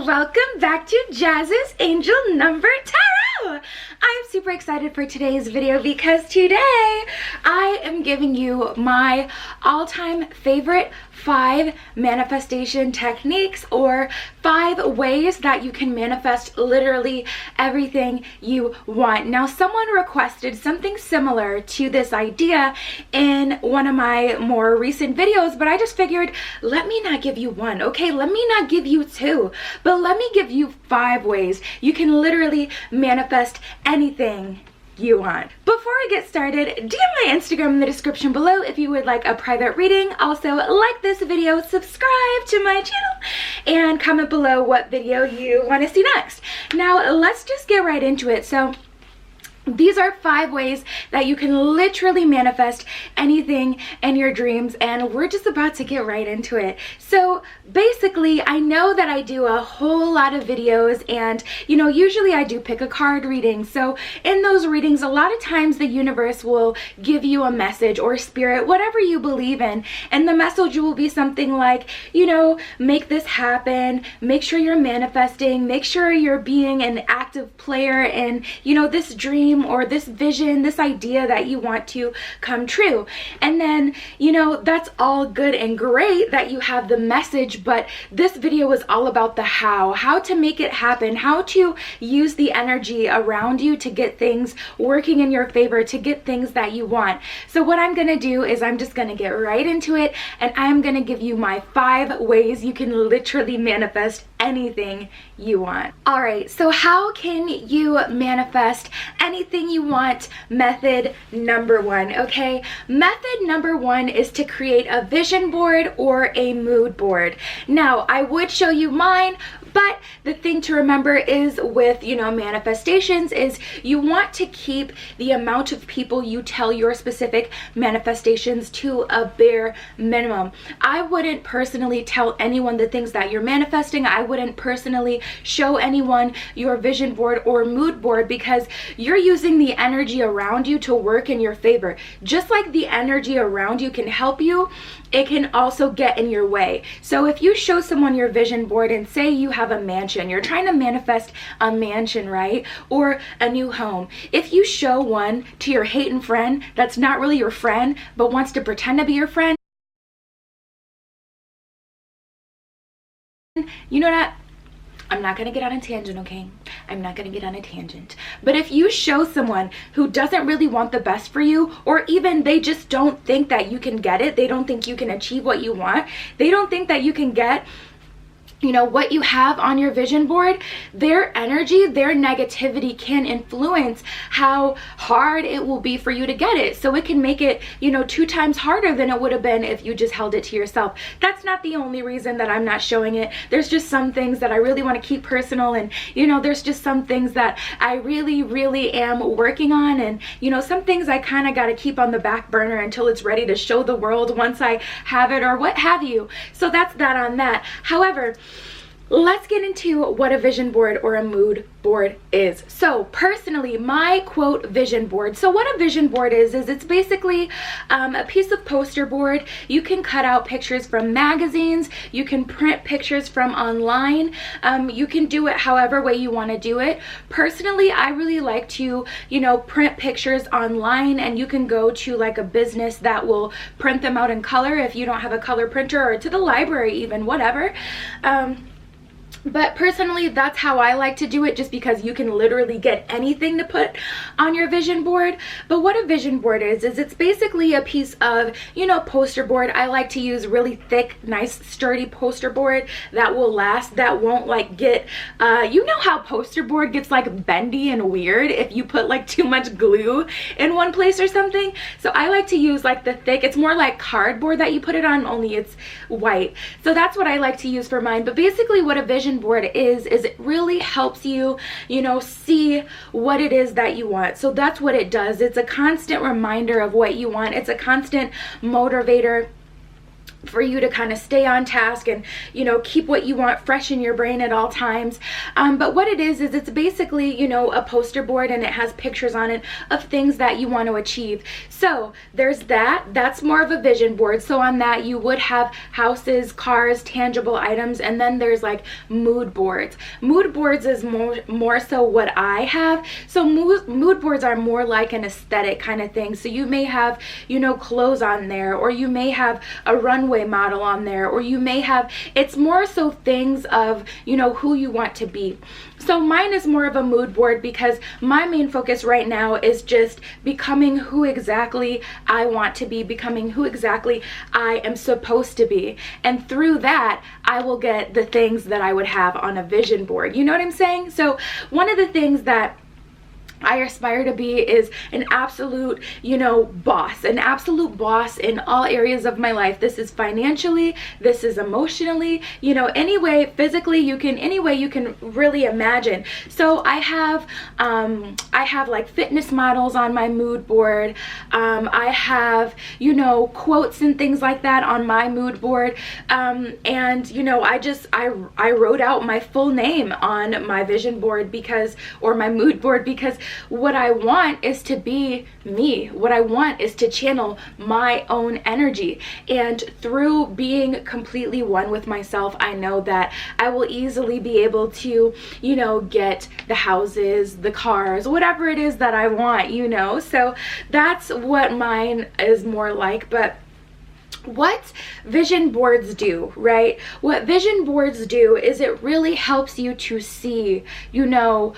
welcome back to Jazz's Angel Number Tarot. I'm super excited for today's video because today I am giving you my all-time favorite 5 manifestation techniques, or 5 ways that you can manifest literally everything you want. Now, someone requested something similar to this idea in one of my more recent videos, but I just figured, let me not give you one, okay? Let me not give you 2, but let me give you 5 ways you can literally manifest anything you want. Before I get started, DM my Instagram in the description below if you would like a private reading. Also, like this video, subscribe to my channel, and comment below what video you want to see next. Now, let's just get right into it. So, these are 5 ways that you can literally manifest anything in your dreams, and we're just about to get right into it. So basically, I know that I do a whole lot of videos, and you know, usually I do pick a card readings. So in those readings, a lot of times the universe will give you a message, or spirit, whatever you believe in, and the message will be something like, you know, make this happen, make sure you're manifesting, make sure you're being an active player in, you know, this dream or this vision, this idea that you want to come true. And then, you know, that's all good and great that you have the message, but this video is all about the how to make it happen, how to use the energy around you to get things working in your favor, to get things that you want. So what I'm gonna do is I'm just gonna get right into it, and I'm gonna give you my 5 ways you can literally manifest anything you want. All right, so how can you manifest anything you want? Method number 1, okay? Method number 1 is to create a vision board or a mood board. Now, I would show you mine, but the thing to remember is with, you know, manifestations is you want to keep the amount of people you tell your specific manifestations to a bare minimum. I wouldn't personally tell anyone the things that you're manifesting. I wouldn't personally show anyone your vision board or mood board, because you're using the energy around you to work in your favor. Just like the energy around you can help you, it can also get in your way. So if you show someone your vision board and say you have a mansion, you're trying to manifest a mansion, right? Or a new home. If you show one to your hating friend that's not really your friend, but wants to pretend to be your friend, you know what? I'm not going to get on a tangent, okay? I'm not going to get on a tangent. But if you show someone who doesn't really want the best for you, or even they just don't think that you can get it, they don't think you can achieve what you want, they don't think that you can get, you know, what you have on your vision board, their energy, their negativity can influence how hard it will be for you to get it. So it can make it, you know, 2 times harder than it would have been if you just held it to yourself. That's not the only reason that I'm not showing it. There's just some things that I really want to keep personal, and, you know, there's just some things that I really am working on, and, you know, some things I kind of got to keep on the back burner until it's ready to show the world once I have it, or what have you. So that's that on that. However, let's get into what a vision board or a mood board is. So personally, my quote vision board. So what a vision board is it's basically a piece of poster board. You can cut out pictures from magazines. You can print pictures from online. You can do it however way you want to do it. Personally, I really like to, you know, print pictures online, and you can go to like a business that will print them out in color if you don't have a color printer, or to the library even, whatever. But personally, that's how I like to do it, just because you can literally get anything to put on your vision board. But what a vision board is it's basically a piece of, you know, poster board. I like to use really thick, nice, sturdy poster board that will last, that won't like get, you know how poster board gets like bendy and weird if you put like too much glue in one place or something? So I like to use like the thick, it's more like cardboard that you put it on, only it's white. So that's what I like to use for mine. But basically what a vision board is it really helps you, you know, see what it is that you want. So that's what it does. It's a constant reminder of what you want. It's a constant motivator for you to kind of stay on task and, you know, keep what you want fresh in your brain at all times. But what it is it's basically, you know, a poster board, and it has pictures on it of things that you want to achieve. So there's that's more of a vision board. So on that you would have houses, cars, tangible items, and then there's like mood boards. Mood boards is more so what I have. So mood boards are more like an aesthetic kind of thing. So you may have, you know, clothes on there, or you may have a runway model on there, or you may have, it's more so things of, you know, who you want to be. So mine is more of a mood board because my main focus right now is just becoming who exactly I want to be, becoming who exactly I am supposed to be. And through that, I will get the things that I would have on a vision board. You know what I'm saying? So one of the things that I aspire to be is an absolute, you know, boss, an absolute boss in all areas of my life. This is financially, this is emotionally, you know, any way, physically, any way you can really imagine. So I have like fitness models on my mood board. I have, you know, quotes and things like that on my mood board. And, you know, I wrote out my full name on my vision board or my mood board, because what I want is to be me. What I want is to channel my own energy. And through being completely one with myself, I know that I will easily be able to, you know, get the houses, the cars, whatever it is that I want, you know. So that's what mine is more like. But what vision boards do, right? What vision boards do is it really helps you to see, you know,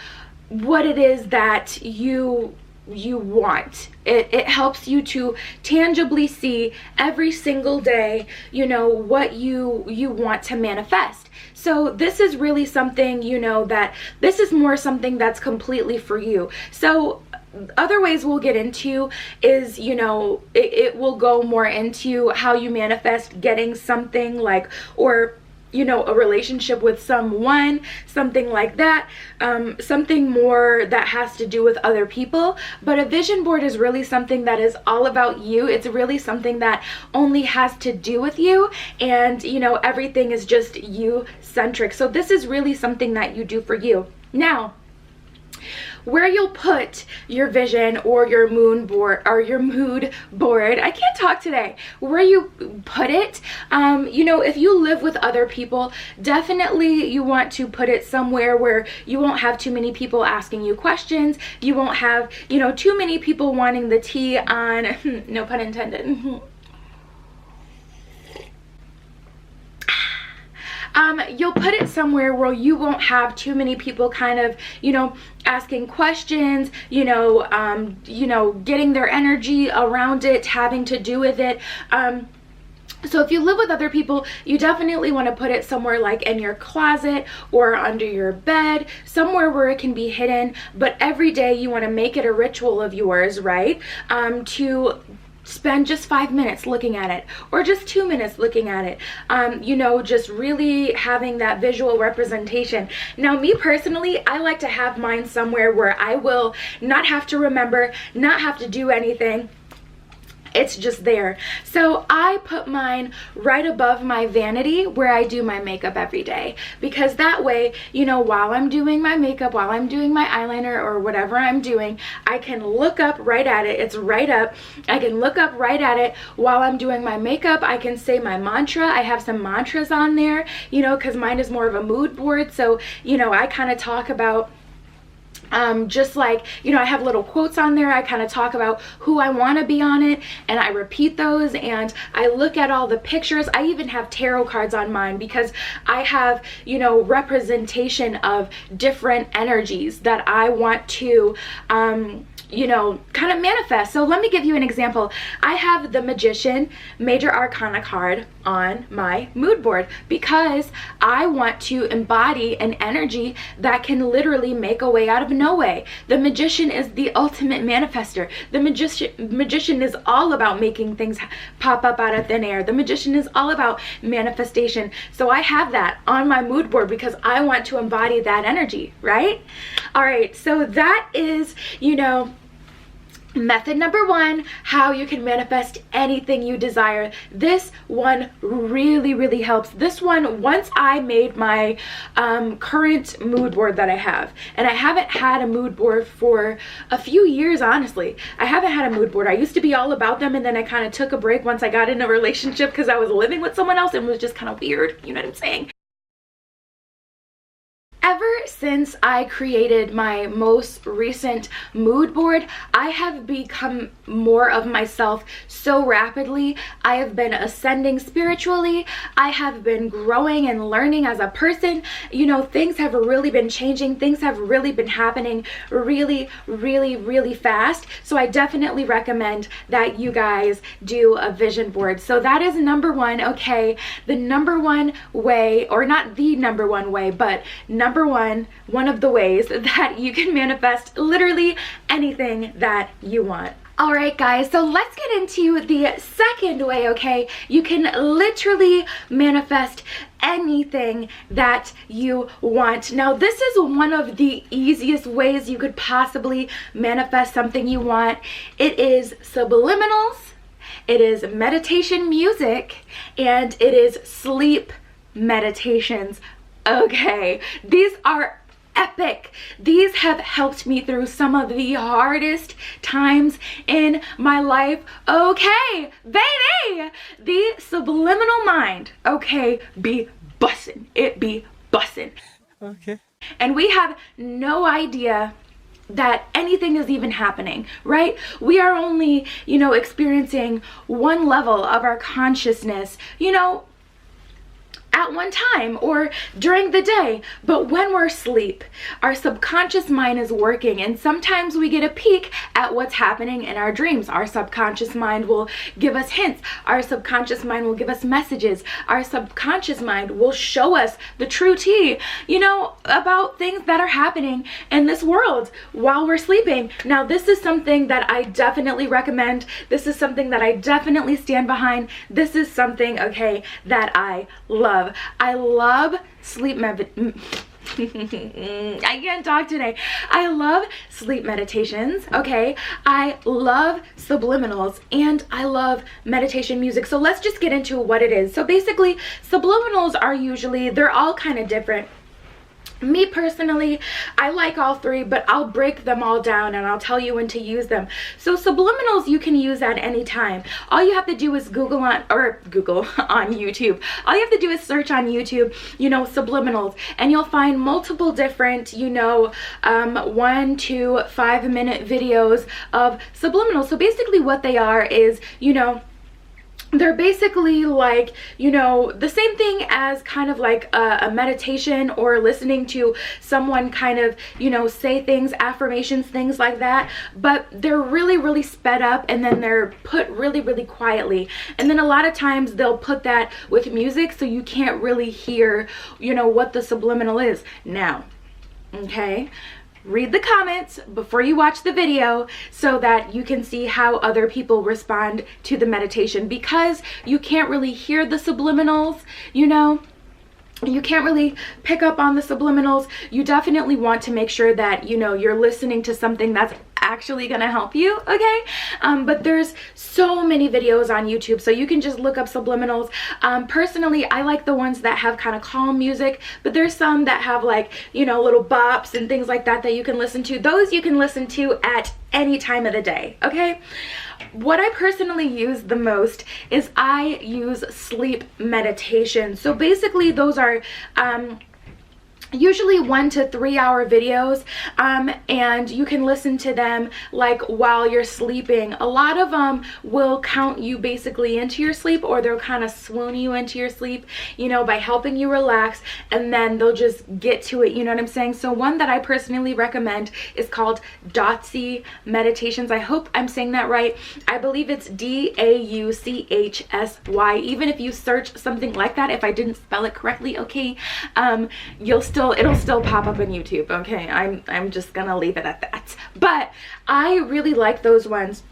what it is that you want. It helps you to tangibly see every single day, you know, what you want to manifest. So this is really something, you know, that this is more something that's completely for you. So other ways we'll get into is, you know, it will go more into how you manifest getting something like, or, you know, a relationship with someone, something like that, something more that has to do with other people. But a vision board is really something that is all about you. It's really something that only has to do with you, and, you know, everything is just you centric. So this is really something that you do for you. Now, where you'll put your vision or your mood board, I can't talk today, where you put it, you know, if you live with other people, definitely you want to put it somewhere where you won't have too many people asking you questions. You won't have, you know, too many people wanting the tea on, no pun intended. You'll put it somewhere where you won't have too many people kind of, you know, asking questions, you know, getting their energy around it, having to do with it. So if you live with other people, you definitely want to put it somewhere like in your closet or under your bed, somewhere where it can be hidden. But every day you want to make it a ritual of yours, right? To spend just 5 minutes looking at it, or just 2 minutes looking at it, you know, just really having that visual representation. Now, me personally, I like to have mine somewhere where I will not have to remember, not have to do anything. It's just there. So I put mine right above my vanity where I do my makeup every day, because that way, you know, while I'm doing my makeup, while I'm doing my eyeliner or whatever I'm doing, I can look up right at it. It's right up. I can look up right at it while I'm doing my makeup. I can say my mantra. I have some mantras on there, you know, because mine is more of a mood board. So, you know, I kind of talk about just like, you know, I have little quotes on there. I kind of talk about who I want to be on it, and I repeat those, and I look at all the pictures. I even have tarot cards on mine because I have, you know, representation of different energies that I want to you know, kind of manifest. So let me give you an example. I have the Magician Major Arcana card on my mood board because I want to embody an energy that can literally make a way out of no way. The Magician is the ultimate manifester. The magician is all about making things pop up out of thin air. The Magician is all about manifestation. So I have that on my mood board because I want to embody that energy, right? All right, so that is, you know, Method number one, how you can manifest anything you desire. This one really helps. This one, once I made my current mood board that I have, and I haven't had a mood board for a few years, honestly. I haven't had a mood board. I used to be all about them, and then I kind of took a break once I got in a relationship because I was living with someone else and it was just kind of weird, you know what I'm saying? Ever since I created my most recent mood board, I have become more of myself so rapidly. I have been ascending spiritually. I have been growing and learning as a person. You know, things have really been changing. Things have really been happening really fast. So I definitely recommend that you guys do a vision board. So that is number one, okay? The number one way, or not the number one way, but one of the ways that you can manifest literally anything that you want. All right, guys, so let's get into the second way, okay? You can literally manifest anything that you want. Now, this is one of the easiest ways you could possibly manifest something you want. It is subliminals, it is meditation music, and it is sleep meditations. Okay, these are epic. These have helped me through some of the hardest times in my life. Okay, baby, the subliminal mind, okay, be bussin'. It be bussin'. Okay. And we have no idea that anything is even happening, right? We are only, you know, experiencing one level of our consciousness, you know, at one time or during the day. But when we're asleep, our subconscious mind is working, and sometimes we get a peek at what's happening in our dreams. Our subconscious mind will give us hints. Our subconscious mind will give us messages. Our subconscious mind will show us the true tea, you know, about things that are happening in this world while we're sleeping. Now, this is something that I definitely recommend. This is something that I definitely stand behind. This is something, okay, that I love. I love sleep I can't talk today. I love sleep meditations, okay? I love subliminals, and I love meditation music. So let's just get into what it is. So basically, subliminals are usually, they're all kind of different. Me personally, I like all three, but I'll break them all down and I'll tell you when to use them. So subliminals you can use at any time. All you have to do is Google on YouTube. All you have to do is search on YouTube, you know, subliminals, and you'll find multiple different, you know, 1 to 5 minute videos of subliminals. So basically what they are is, you know, they're basically like, you know, the same thing as kind of like a meditation, or listening to someone kind of, you know, say things, affirmations, things like that, but they're really sped up, and then they're put really quietly. And then a lot of times they'll put that with music, so you can't really hear, you know, what the subliminal is. Now, okay, read the comments before you watch the video so that you can see how other people respond to the meditation, because you can't really hear the subliminals, you know. You can't really pick up on the subliminals. You definitely want to make sure that, you know, you're listening to something that's actually gonna help you, okay? But there's so many videos on YouTube, so you can just look up subliminals. Personally, I like the ones that have kind of calm music, but there's some that have, like, you know, little bops and things like that that you can listen to. Those you can listen to at any time of the day, okay? What I personally use the most is I use sleep meditation. So basically those are usually 1 to 3 hour videos, and you can listen to them like while you're sleeping. A lot of them will count you basically into your sleep, or they'll kind of swoon you into your sleep, you know, by helping you relax, and then they'll just get to it, you know what I'm saying? So one that I personally recommend is called Dauchsy Meditations. I hope I'm saying that right. I believe it's Dauchsy. Even if you search something like that, if I didn't spell it correctly, okay, it'll still pop up on YouTube, okay? I'm just gonna leave it at that. But I really like those ones.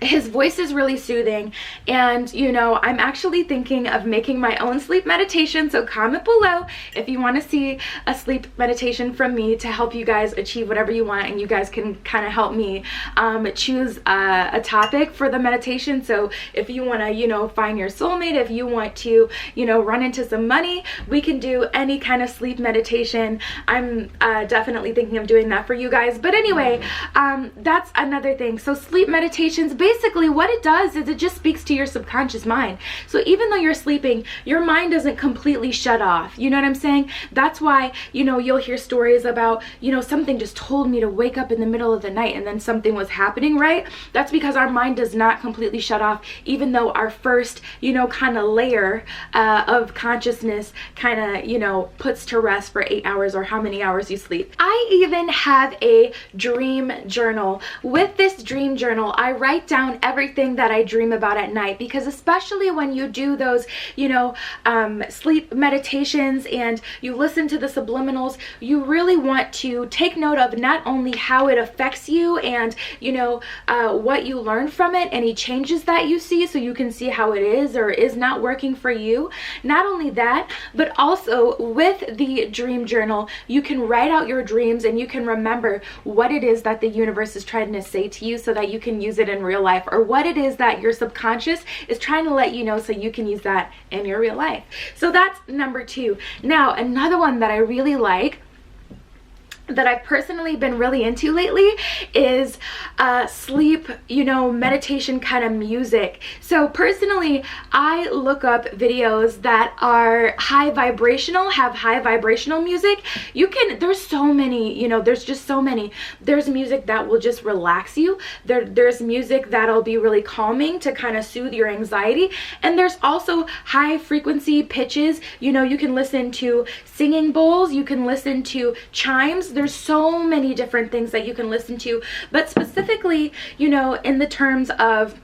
his voice is really soothing, and you know, I'm actually thinking of making my own sleep meditation, so comment below if you want to see a sleep meditation from me to help you guys achieve whatever you want, and you guys can kind of help me choose a topic for the meditation. So if you want to, you know, find your soulmate, if you want to, you know, run into some money, we can do any kind of sleep meditation. I'm definitely thinking of doing that for you guys. But anyway, that's another thing. So sleep meditations, basically what it does is it just speaks to your subconscious mind. So even though you're sleeping, your mind doesn't completely shut off. You know what I'm saying? That's why, you know, you'll hear stories about, you know, something just told me to wake up in the middle of the night and then something was happening, right? That's because our mind does not completely shut off, even though our first, you know, kind of layer of consciousness kind of, you know, puts to rest for 8 hours or how many hours you sleep. I even have a dream journal. With this dream journal, I write down everything that I dream about at night, because especially when you do those, you know, sleep meditations and you listen to the subliminals, you really want to take note of not only how it affects you and, you know, what you learn from it, any changes that you see, so you can see how it is or is not working for you. Not only that, but also with the dream journal, you can write out your dreams and you can remember what it is that the universe is trying to say to you so that you can use it in real life, or what it is that your subconscious is trying to let you know so you can use that in your real life. So that's number 2. Now, another one that I really like, that I've personally been really into lately, is sleep, you know, meditation kind of music. So personally, I look up videos that are high vibrational, have high vibrational music. You can, there's so many, you know, there's just so many. There's music that will just relax you. There's music that'll be really calming to kind of soothe your anxiety. And there's also high frequency pitches. You know, you can listen to singing bowls, you can listen to chimes. There's so many different things that you can listen to, but specifically, you know, in the terms of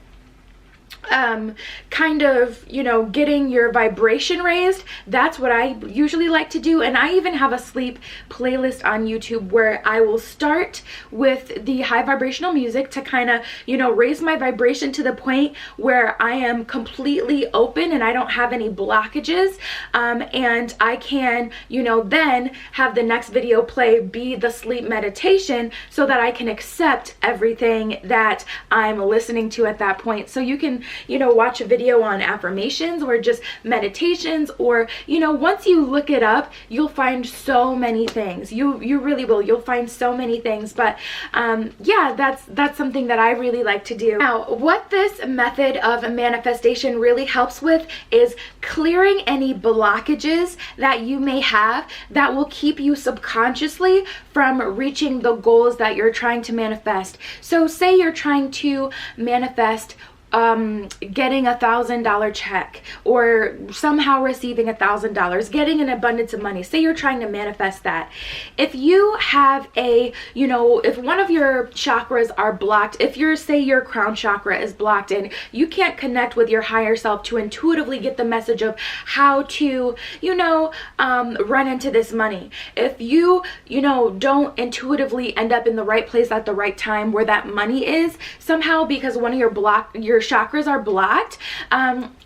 kind of, you know, getting your vibration raised, that's what I usually like to do. And I even have a sleep playlist on YouTube where I will start with the high vibrational music to kind of, you know, raise my vibration to the point where I am completely open and I don't have any blockages, and I can, you know, then have the next video play be the sleep meditation so that I can accept everything that I'm listening to at that point. So you can, you know, watch a video on affirmations or just meditations, or, you know, once you look it up, you'll find so many things. You really will. You'll find so many things. But yeah, that's something that I really like to do. Now, what this method of manifestation really helps with is clearing any blockages that you may have that will keep you subconsciously from reaching the goals that you're trying to manifest. So say you're trying to manifest getting $1,000 check, or somehow receiving $1,000, getting an abundance of money. Say you're trying to manifest that. If you have a, you know, if one of your chakras are blocked, if you're, say your crown chakra is blocked and you can't connect with your higher self to intuitively get the message of how to, you know, run into this money. If you know, don't intuitively end up in the right place at the right time where that money is, somehow because one of your chakras are blocked,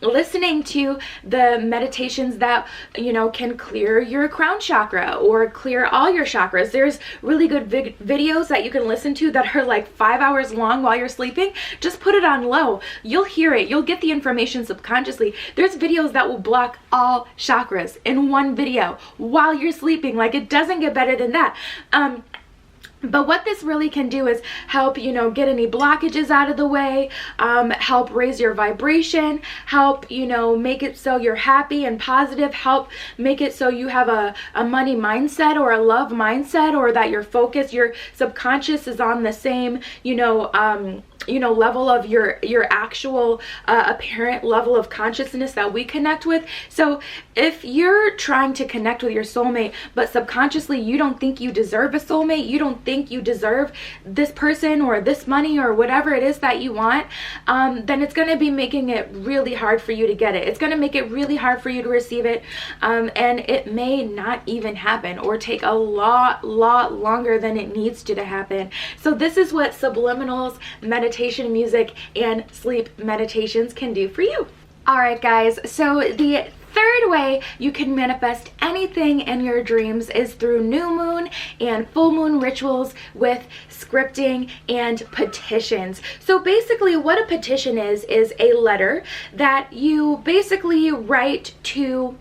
listening to the meditations that, you know, can clear your crown chakra or clear all your chakras. There's really good videos that you can listen to that are like 5 hours long while you're sleeping. Just put it on low. You'll hear it. You'll get the information subconsciously. There's videos that will block all chakras in one video while you're sleeping. Like, it doesn't get better than that. But what this really can do is help, you know, get any blockages out of the way, help raise your vibration, help, you know, make it so you're happy and positive, help make it so you have a money mindset or a love mindset, or that your focus, your subconscious is on the same, you know, level of your actual apparent level of consciousness that we connect with. So if you're trying to connect with your soulmate, but subconsciously you don't think you deserve a soulmate, you don't think you deserve this person or this money or whatever it is that you want, then it's going to be making it really hard for you to get it. It's going to make it really hard for you to receive it, and it may not even happen or take a lot longer than it needs to happen. So this is what subliminals, meditation, meditation music and sleep meditations can do for you. All right, guys, so the third way you can manifest anything in your dreams is through new moon and full moon rituals with scripting and petitions. So basically what a petition is a letter that you basically write to,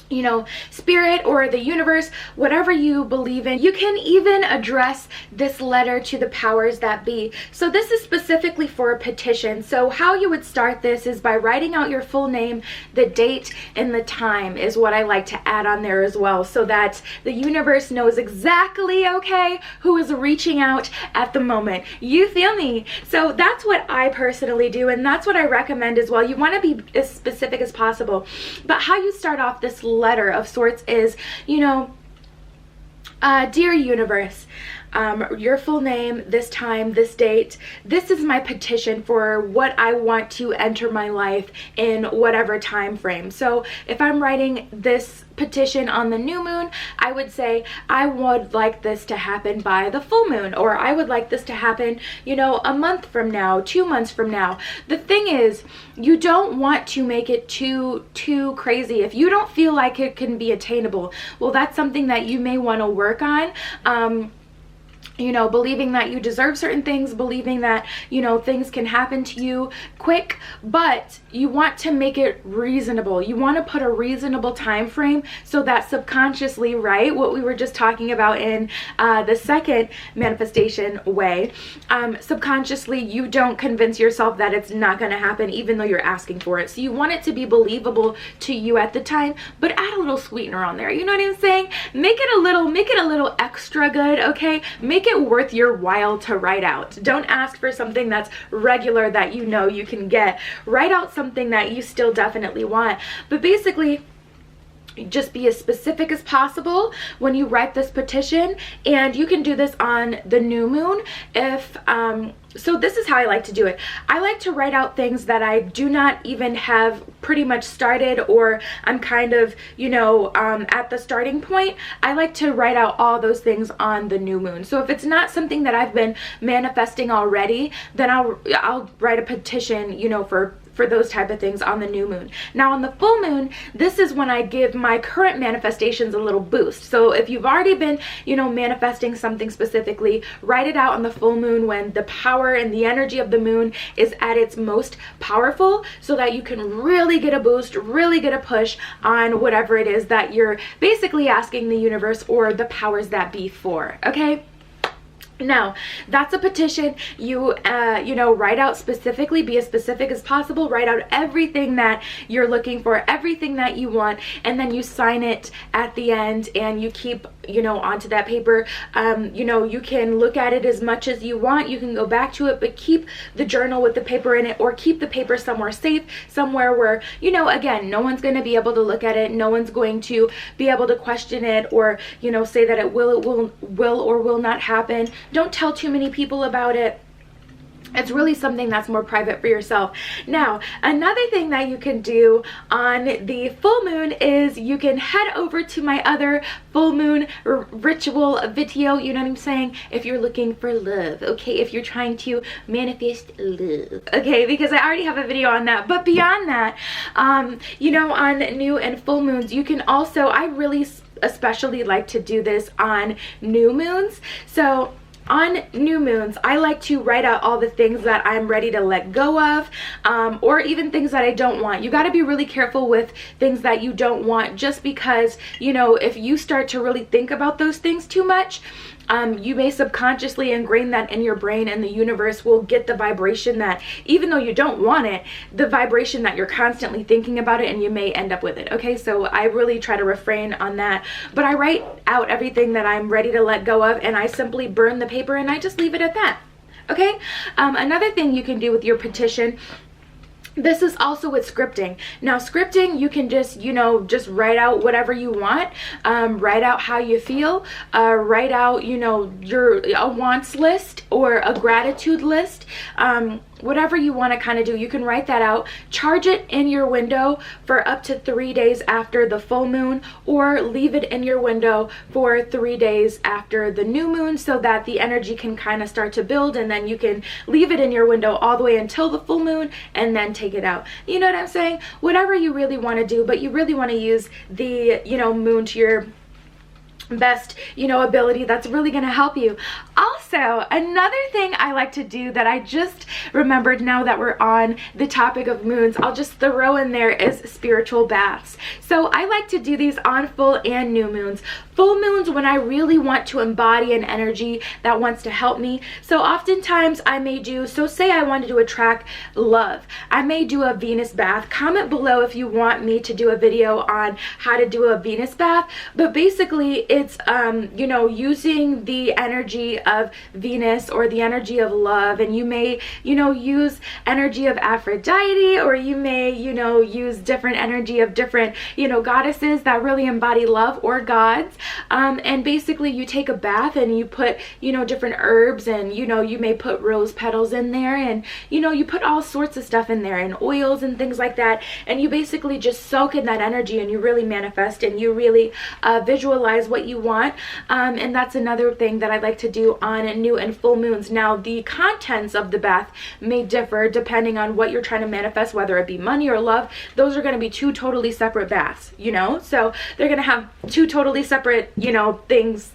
you know, spirit or the universe, whatever you believe in. You can even address this letter to the powers that be. So this is specifically for a petition. So how you would start this is by writing out your full name, the date, and the time is what I like to add on there as well, so that the universe knows exactly, okay, who is reaching out at the moment. You feel me? So that's what I personally do, and that's what I recommend as well. You want to be as specific as possible. But how you start off this letter of sorts is, you know, dear universe, your full name, this time, this date, this is my petition for what I want to enter my life in whatever time frame. So if I'm writing this petition on the new moon, I would say I would like this to happen by the full moon, or I would like this to happen, you know, a month from now, 2 months from now. The thing is, you don't want to make it too crazy. If you don't feel like it can be attainable, well, that's something that you may want to work on. You know, believing that you deserve certain things, believing that, you know, things can happen to you quick, but you want to make it reasonable. You want to put a reasonable time frame so that subconsciously, right, what we were just talking about in the second manifestation way, subconsciously you don't convince yourself that it's not going to happen even though you're asking for it. So you want it to be believable to you at the time, but add a little sweetener on there. You know what I'm saying? Make it a little extra good, okay? Make it worth your while to write out. Don't ask for something that's regular that you know you can get. Write out something that you still definitely want. But basically, just be as specific as possible when you write this petition, and you can do this on the new moon. If so this is how I like to do it. I like to write out things that I do not even have pretty much started, or I'm kind of, you know, at the starting point. I like to write out all those things on the new moon. So if it's not something that I've been manifesting already, then I'll write a petition, you know, for those type of things on the new moon. Now on the full moon, this is when I give my current manifestations a little boost. So if you've already been, you know, manifesting something specifically, write it out on the full moon when the power and the energy of the moon is at its most powerful, so that you can really get a boost, really get a push on whatever it is that you're basically asking the universe or the powers that be for, okay? Now, that's a petition. You know, write out specifically, be as specific as possible, write out everything that you're looking for, everything that you want, and then you sign it at the end, and you keep, you know, onto that paper. You know, you can look at it as much as you want, you can go back to it, but keep the journal with the paper in it, or keep the paper somewhere safe, somewhere where, you know, again, no one's going to be able to look at it, no one's going to be able to question it, or, you know, say that it will or will not happen. Don't tell too many people about it. It's really something that's more private for yourself. Now, another thing that you can do on the full moon is you can head over to my other full moon ritual video, you know what I'm saying, if you're looking for love, okay, if you're trying to manifest love, okay, because I already have a video on that. But beyond that, you know, on new and full moons, you can also, I really especially like to do this on new moons. So on new moons, I like to write out all the things that I'm ready to let go of, or even things that I don't want. You got to be really careful with things that you don't want, just because, you know, if you start to really think about those things too much, you may subconsciously ingrain that in your brain, and the universe will get the vibration that, even though you don't want it, the vibration that you're constantly thinking about it, and you may end up with it, okay? So I really try to refrain on that. But I write out everything that I'm ready to let go of, and I simply burn the paper, and I just leave it at that, okay? Another thing you can do with your petition, this is also with scripting. Now scripting, you can just, you know, just write out whatever you want, write out how you feel, write out, you know, a wants list or a gratitude list. whatever you want to kind of do, you can write that out, charge it in your window for up to 3 days after the full moon, or leave it in your window for 3 days after the new moon, so that the energy can kind of start to build, and then you can leave it in your window all the way until the full moon and then take it out. You know what I'm saying? Whatever you really want to do, but you really want to use the, you know, moon to your best, you know, ability. That's really going to help you. Also, another thing I like to do that I just remembered now that we're on the topic of moons, I'll just throw in there, is spiritual baths. So I like to do these on full and new moons. Full moons when I really want to embody an energy that wants to help me. So oftentimes I may do, so say I wanted to attract love, I may do a Venus bath. Comment below if you want me to do a video on how to do a Venus bath, but basically it's you know, using the energy of Venus or the energy of love, and you may, you know, use energy of Aphrodite, or you may, you know, use different energy of different, you know, goddesses that really embody love, or gods. And basically you take a bath and you put, you know, different herbs, and, you know, you may put rose petals in there, and, you know, you put all sorts of stuff in there, and oils and things like that, and you basically just soak in that energy, and you really manifest, and you really visualize what you want. And that's another thing that I like to do on new and full moons. Now, the contents of the bath may differ depending on what you're trying to manifest, whether it be money or love. Those are going to be two totally separate baths, you know, so they're going to have two totally separate, you know, things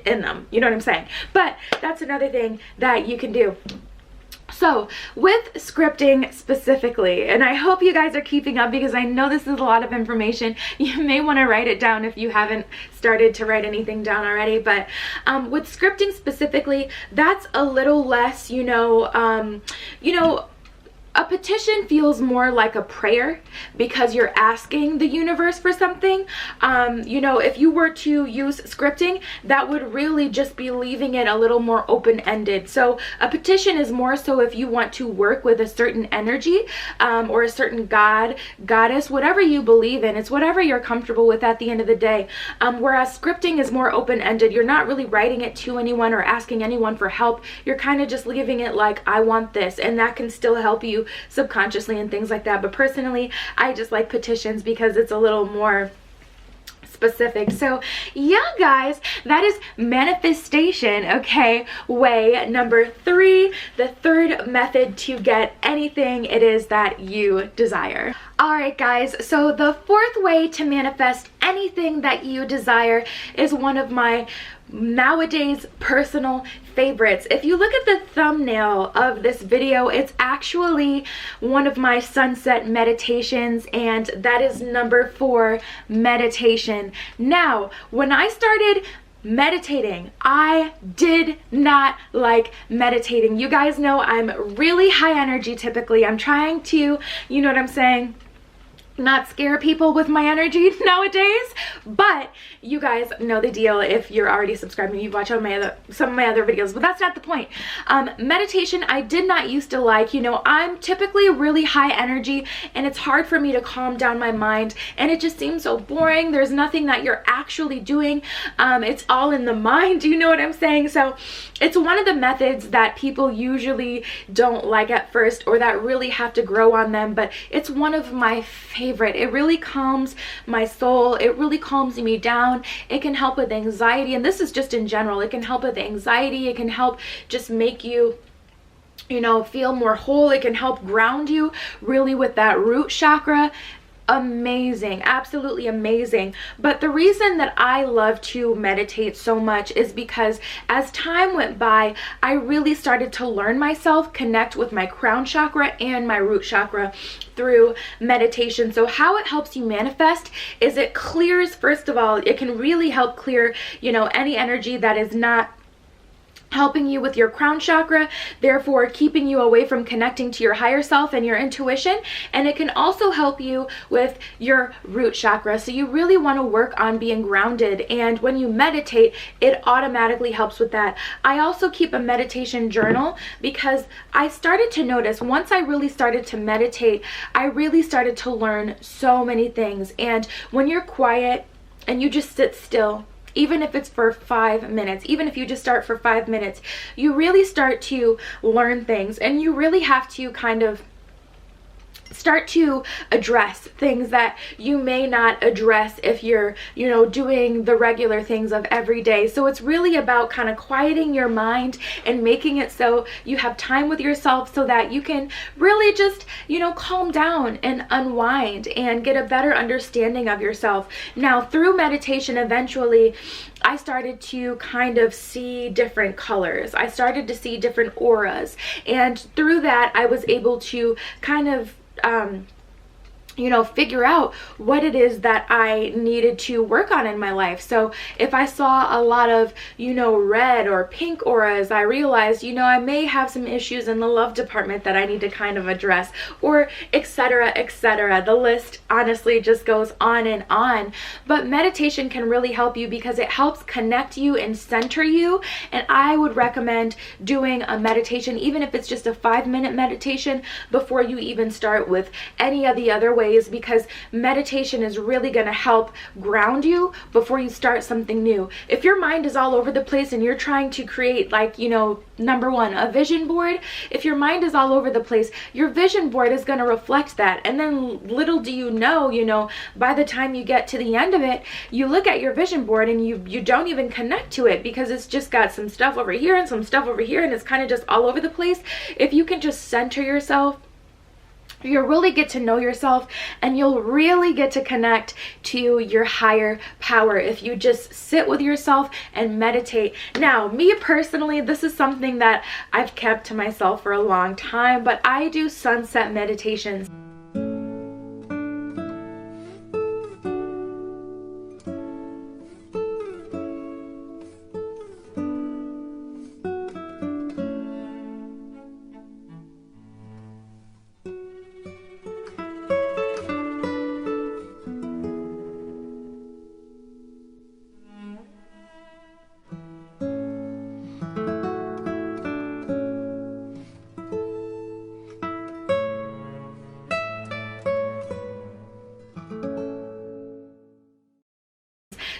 in them, you know what I'm saying? But that's another thing that you can do. So with scripting specifically, and I hope you guys are keeping up, because I know this is a lot of information. You may want to write it down if you haven't started to write anything down already. But with scripting specifically, that's a little less, you know, a petition feels more like a prayer, because you're asking the universe for something. You know, if you were to use scripting, that would really just be leaving it a little more open-ended. So a petition is more so if you want to work with a certain energy, or a certain god, goddess, whatever you believe in. It's whatever you're comfortable with at the end of the day. Whereas scripting is more open-ended. You're not really writing it to anyone or asking anyone for help. You're kind of just leaving it like, I want this, and that can still help you subconsciously and things like that. But personally, I just like petitions because it's a little more specific. So yeah, guys, that is manifestation. Okay, way number 3, the third method to get anything it is that you desire. All right, guys, so the fourth way to manifest anything that you desire is one of my nowadays personal favorites. If you look at the thumbnail of this video, it's actually one of my sunset meditations, and that is number 4, meditation. Now, when I started meditating, I did not like meditating. You guys know I'm really high energy typically. I'm trying to, you know what I'm saying, not scare people with my energy nowadays, but you guys know the deal if you're already subscribed and you've watched some of my other videos, but that's not the point. Meditation I did not used to like. You know, I'm typically really high energy, and it's hard for me to calm down my mind, and it just seems so boring. There's nothing that you're actually doing. It's all in the mind, you know what I'm saying? So it's one of the methods that people usually don't like at first, or that really have to grow on them, but it's one of my favorite. It really calms my soul. It really calms me down. It can help with anxiety, and this is just in general. It can help with anxiety. It can help just make you, you know, feel more whole. It can help ground you really with that root chakra. Amazing, absolutely amazing. But the reason that I love to meditate so much is because as time went by, I really started to learn myself, connect with my crown chakra and my root chakra through meditation. So how it helps you manifest is it clears, first of all, it can really help clear, you know, any energy that is not helping you with your crown chakra, therefore keeping you away from connecting to your higher self and your intuition. And it can also help you with your root chakra. So you really want to work on being grounded, and when you meditate, it automatically helps with that. I also keep a meditation journal because I started to notice once I really started to meditate, I really started to learn so many things. And when you're quiet and you just sit still even if it's for 5 minutes, even if you just start for 5 minutes, you really start to learn things, and you really have to kind of start to address things that you may not address if you're, you know, doing the regular things of every day. So it's really about kind of quieting your mind and making it so you have time with yourself so that you can really just, you know, calm down and unwind and get a better understanding of yourself. Now, through meditation, eventually I started to kind of see different colors. I started to see different auras, and through that I was able to kind of you know, figure out what it is that I needed to work on in my life. So if I saw a lot of, you know, red or pink auras, I realized, you know, I may have some issues in the love department that I need to kind of address, or etc., etc. The list honestly just goes on and on. But meditation can really help you because it helps connect you and center you. And I would recommend doing a meditation, even if it's just a 5-minute meditation, before you even start with any of the other ways, because meditation is really going to help ground you before you start something new. If your mind is all over the place and you're trying to create, like, you know, number one, a vision board, if your mind is all over the place, your vision board is going to reflect that. And then little do you know, by the time you get to the end of it, you look at your vision board and you don't even connect to it because it's just got some stuff over here and some stuff over here, and it's kind of just all over the place. If you can just center yourself, you'll really get to know yourself, and you'll really get to connect to your higher power if you just sit with yourself and meditate. Now, me personally, this is something that I've kept to myself for a long time, but I do sunset meditations.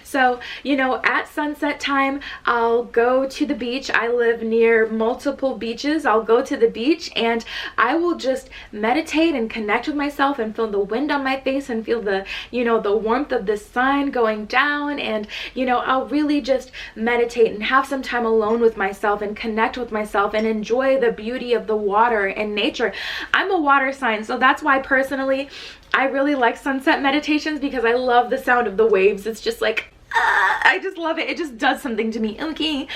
So, you know, at sunset time, I'll go to the beach. I live near multiple beaches. I'll go to the beach and I will just meditate and connect with myself and feel the wind on my face and feel the, you know, the warmth of the sun going down. And, you know, I'll really just meditate and have some time alone with myself and connect with myself and enjoy the beauty of the water and nature. I'm a water sign, so that's why personally I really like sunset meditations, because I love the sound of the waves. It's just like, I just love it. It just does something to me. Okay.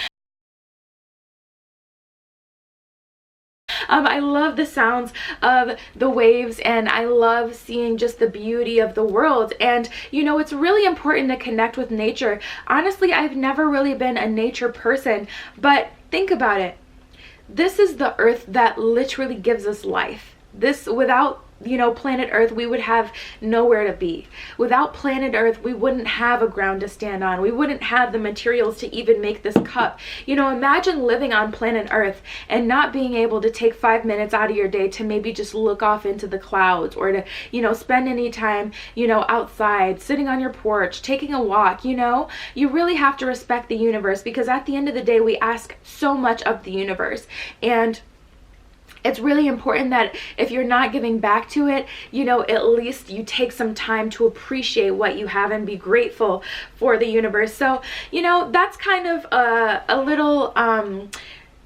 I love the sounds of the waves, and I love seeing just the beauty of the world. And you know, it's really important to connect with nature. Honestly, I've never really been a nature person, but think about it. This is the earth that literally gives us life. This, without, you know, planet Earth, we would have nowhere to be. Without planet Earth, we wouldn't have a ground to stand on. We wouldn't have the materials to even make this cup. You know, imagine living on planet Earth and not being able to take 5 minutes out of your day to maybe just look off into the clouds, or to, you know, spend any time, you know, outside, sitting on your porch, taking a walk. You know, you really have to respect the universe, because at the end of the day, we ask so much of the universe. And it's really important that if you're not giving back to it, you know, at least you take some time to appreciate what you have and be grateful for the universe. So, you know, that's kind of a little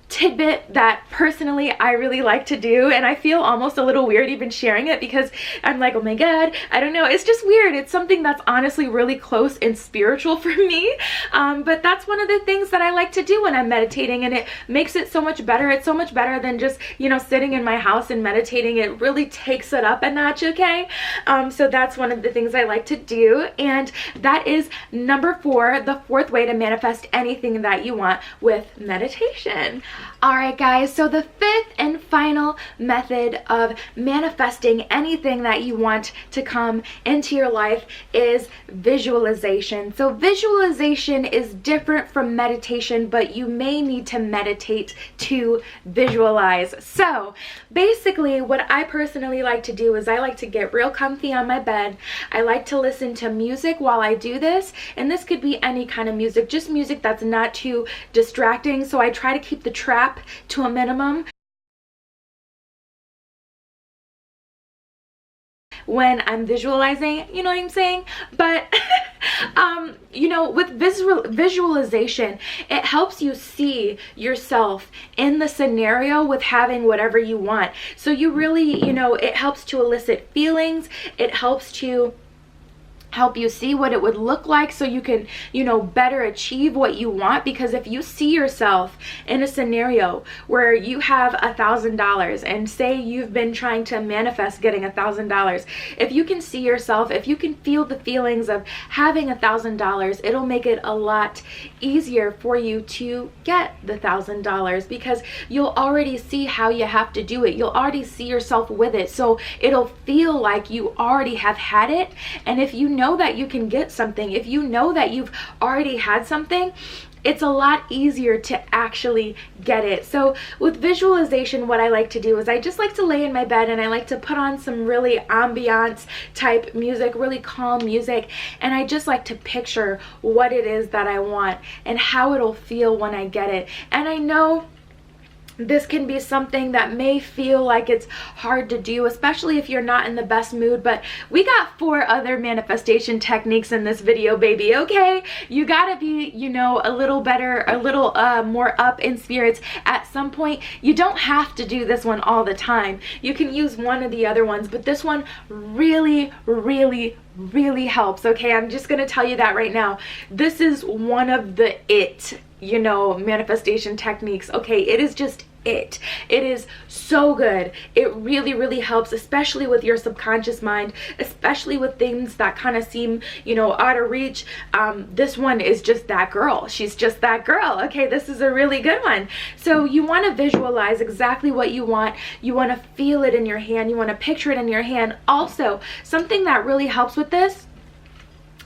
tidbit that personally I really like to do, and I feel almost a little weird even sharing it, because I'm like, oh my god, I don't know, it's just weird. It's something that's honestly really close and spiritual for me, but that's one of the things that I like to do when I'm meditating, and it makes it so much better. It's so much better than just, you know, sitting in my house and meditating. It really takes it up a notch. Okay, so that's one of the things I like to do, and that is number 4, the 4th way to manifest anything that you want with meditation. Alright guys, so the fifth and final method of manifesting anything that you want to come into your life is visualization. So visualization is different from meditation, but you may need to meditate to visualize. So basically what I personally like to do is I like to get real comfy on my bed. I like to listen to music while I do this, and this could be any kind of music, just music that's not too distracting. So I try to keep the trap to a minimum when I'm visualizing, you know what I'm saying? But you know, with visualization, it helps you see yourself in the scenario with having whatever you want. So you really, you know, it helps to elicit feelings. It helps to help you see what it would look like so you can, you know, better achieve what you want. Because if you see yourself in a scenario where you have $1,000 and say you've been trying to manifest getting $1,000, if you can see yourself, if you can feel the feelings of having $1,000, it'll make it a lot easier for you to get the $1,000 because you'll already see how you have to do it. You'll already see yourself with it, so it'll feel like you already have had it. And if you know that you can get something, if you know that you've already had something, it's a lot easier to actually get it. So with visualization, what I like to do is I just like to lay in my bed and I like to put on some really ambiance type music, really calm music, and I just like to picture what it is that I want and how it'll feel when I get it. And I know this can be something that may feel like it's hard to do, especially if you're not in the best mood, but we got 4 other manifestation techniques in this video, baby, okay? You gotta be, you know, a little better, a little more up in spirits at some point. You don't have to do this one all the time. You can use one of the other ones, but this one really, really, really helps, okay? I'm just gonna tell you that right now. This is one of the you know, manifestation techniques, okay? It is just it is so good. It really, really helps, especially with your subconscious mind, especially with things that kind of seem, you know, out of reach. This one is just that girl. She's just that girl, okay? This is a really good one. So you want to visualize exactly what you want. You want to feel it in your hand. You want to picture it in your hand. Also, something that really helps with this,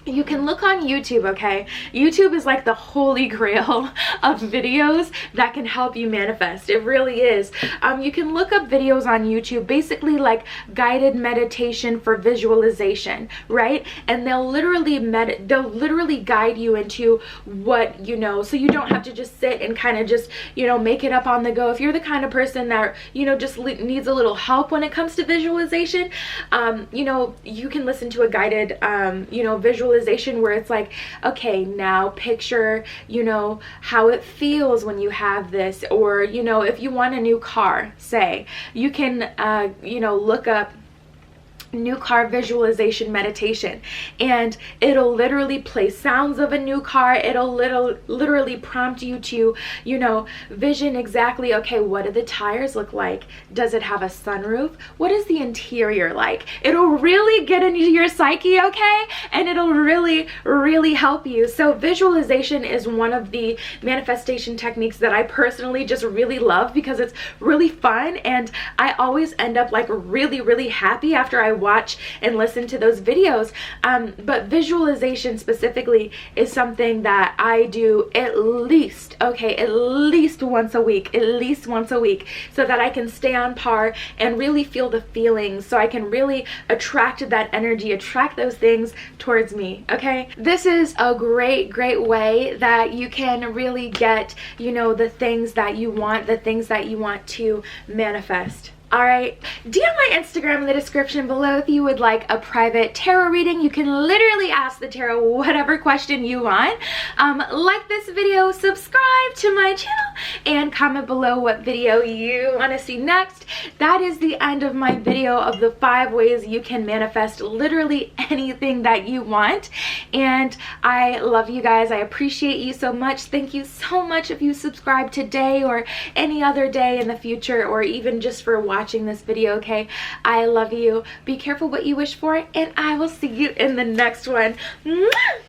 you can look on YouTube, okay? YouTube is like the holy grail of videos that can help you manifest. It really is. You can look up videos on YouTube, basically like guided meditation for visualization, right? And they'll literally guide you into what, you know, so you don't have to just sit and kind of just, you know, make it up on the go. If you're the kind of person that, you know, just needs a little help when it comes to visualization, you know, you can listen to a guided, you know, visualization where it's like, okay, now picture, you know, how it feels when you have this. Or, you know, if you want a new car, say, you can, you know, look up new car visualization meditation, and it'll literally play sounds of a new car. It'll literally prompt you to, you know, vision exactly, okay, what do the tires look like? Does it have a sunroof? What is the interior like? It'll really get into your psyche, okay? And it'll really, really help you. So visualization is one of the manifestation techniques that I personally just really love because it's really fun, and I always end up like really, really happy after I watch and listen to those videos. But visualization specifically is something that I do at least once a week, so that I can stay on par and really feel the feelings, so I can really attract that energy, attract those things towards me, okay? This is a great way that you can really get, you know, the things that you want, to manifest. Alright, DM my Instagram in the description below if you would like a private tarot reading. You can literally ask the tarot whatever question you want. Like this video, subscribe to my channel, and comment below what video you want to see next. That is the end of my video of the 5 ways you can manifest literally anything that you want. And I love you guys. I appreciate you so much. Thank you so much if you subscribe today or any other day in the future, or even just for watching this video, okay? I love you. Be careful what you wish for, and I will see you in the next one. Mwah!